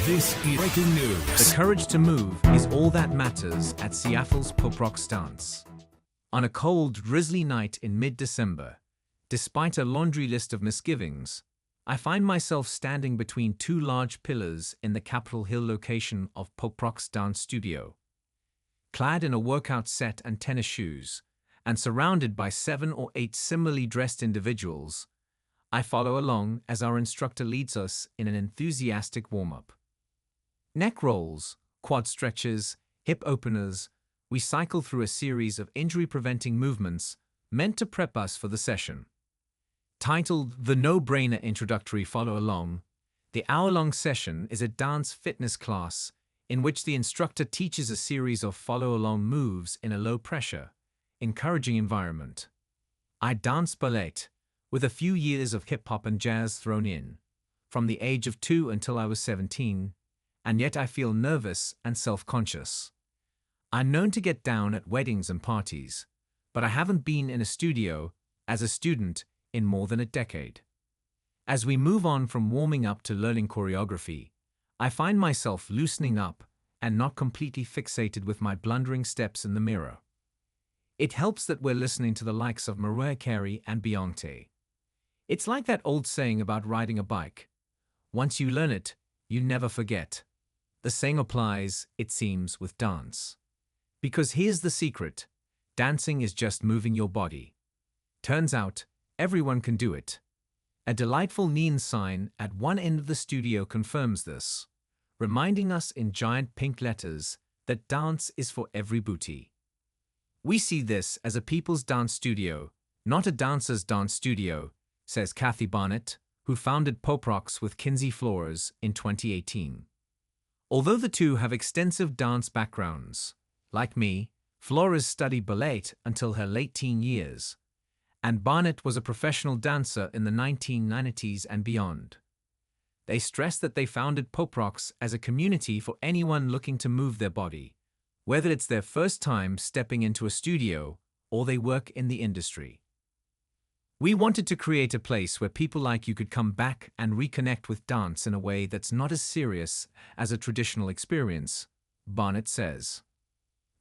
This is breaking news. The courage to move is all that matters at Seattle's PopRox dance. On a cold, drizzly night in mid-December, despite a laundry list of misgivings, I find myself standing between two large pillars in the Capitol Hill location of PopRox dance studio. Clad in a workout set and tennis shoes, and surrounded by 7 or 8 similarly dressed individuals, I follow along as our instructor leads us in an enthusiastic warm-up. Neck rolls, quad stretches, hip openers, we cycle through a series of injury-preventing movements meant to prep us for the session. Titled the No Brainer Introductory Follow-Along, the hour-long session is a dance fitness class in which the instructor teaches a series of follow-along moves in a low-pressure, encouraging environment. I dance ballet, with a few years of hip-hop and jazz thrown in, from the age of 2 until I was 17, and yet I feel nervous and self-conscious. I'm known to get down at weddings and parties, but I haven't been in a studio as a student in more than a decade. As we move on from warming up to learning choreography, I find myself loosening up and not completely fixated with my blundering steps in the mirror. It helps that we're listening to the likes of Mariah Carey and Beyoncé. It's like that old saying about riding a bike. Once you learn it, you never forget. The same applies, it seems, with dance. Because here's the secret. Dancing is just moving your body. Turns out, everyone can do it. A delightful neon sign at one end of the studio confirms this, reminding us in giant pink letters that dance is for every booty. We see this as a people's dance studio, not a dancer's dance studio, says Kathy Barnett, who founded PopRox with Kinsey Flores in 2018. Although the two have extensive dance backgrounds, like me, Flores studied ballet until her late teen years, and Barnett was a professional dancer in the 1990s and beyond. They stress that they founded PopRox as a community for anyone looking to move their body, whether it's their first time stepping into a studio or they work in the industry. We wanted to create a place where people like you could come back and reconnect with dance in a way that's not as serious as a traditional experience, Barnett says.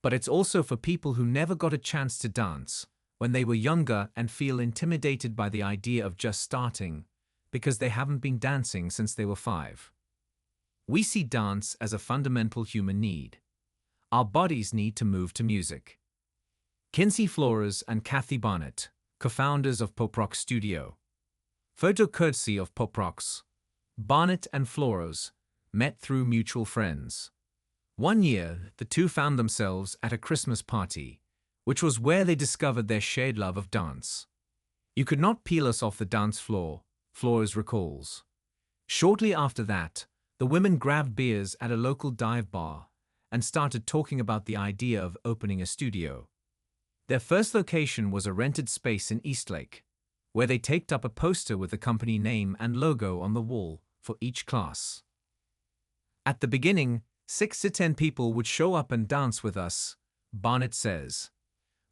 But it's also for people who never got a chance to dance when they were younger and feel intimidated by the idea of just starting because they haven't been dancing since they were 5. We see dance as a fundamental human need. Our bodies need to move to music. Kinsey Flores and Kathy Barnett, co-founders of PopRox Studio. Photo courtesy of PopRox. Barnett and Flores met through mutual friends. One year, the two found themselves at a Christmas party, which was where they discovered their shared love of dance. You could not peel us off the dance floor, Flores recalls. Shortly after that, the women grabbed beers at a local dive bar and started talking about the idea of opening a studio. Their first location was a rented space in Eastlake, where they taped up a poster with the company name and logo on the wall for each class. At the beginning, 6 to 10 people would show up and dance with us, Barnett says.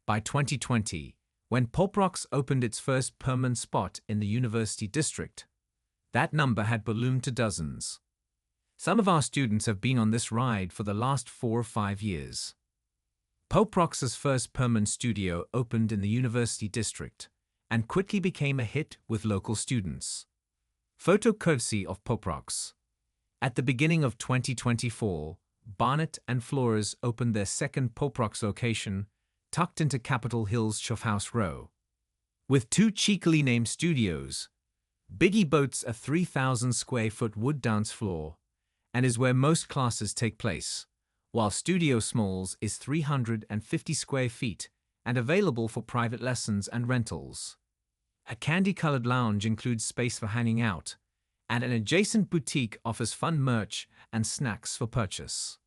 By 2020, when PopRox opened its first permanent spot in the University District, that number had ballooned to dozens. Some of our students have been on this ride for the last 4 or 5 years. PopRox's first permanent studio opened in the University District and quickly became a hit with local students. Photo courtesy of PopRox. At the beginning of 2024, Barnett and Flores opened their second PopRox location, tucked into Capitol Hill's Chuffhouse Row. With 2 cheekily named studios, Biggie boasts a 3,000-square-foot wood dance floor and is where most classes take place, while Studio Smalls is 350 square feet and available for private lessons and rentals. A candy-colored lounge includes space for hanging out, and an adjacent boutique offers fun merch and snacks for purchase.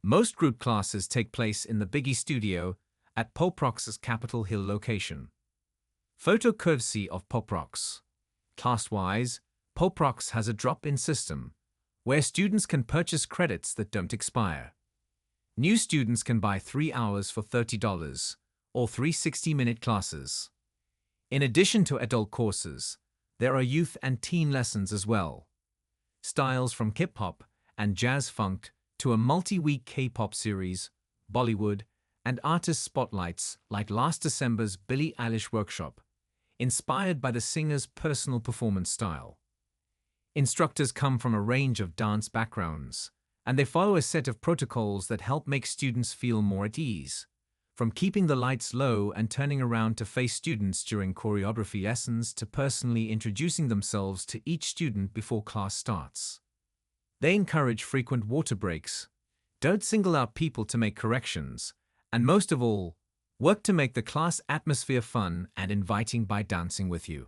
Most group classes take place in the Biggie Studio at PopRox's Capitol Hill location. Photo courtesy of PopRox. Class-wise, PopRox has a drop-in system, where students can purchase credits that don't expire. New students can buy 3 hours for $30, or 3 60-minute classes. In addition to adult courses, there are youth and teen lessons as well. Styles from hip-hop and jazz funk to a multi-week K-pop series, Bollywood, and artist spotlights like last December's Billie Eilish workshop, inspired by the singer's personal performance style. Instructors come from a range of dance backgrounds, and they follow a set of protocols that help make students feel more at ease, from keeping the lights low and turning around to face students during choreography lessons to personally introducing themselves to each student before class starts. They encourage frequent water breaks, don't single out people to make corrections, and most of all, work to make the class atmosphere fun and inviting by dancing with you.